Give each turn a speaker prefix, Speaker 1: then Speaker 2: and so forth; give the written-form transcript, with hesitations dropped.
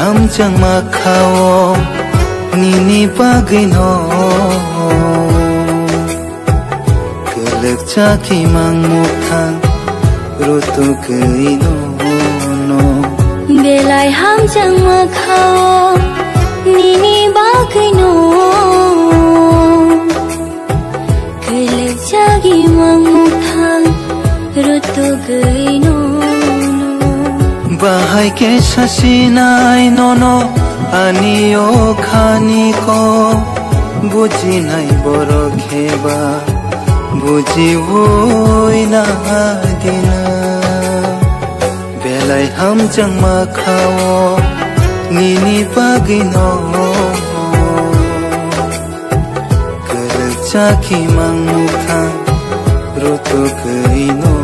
Speaker 1: hamjang makao nini bagino kelek caki mang mukhang rutu keino no
Speaker 2: belai hamjang makao nini bagino kelek caki mang mukhang rutu keino
Speaker 1: bahai ke sasinai nono anio khani ko buji nai boro kheba buji woi na dina belai hamjang makao nini bagino kelek caki mang mukhang rutu keino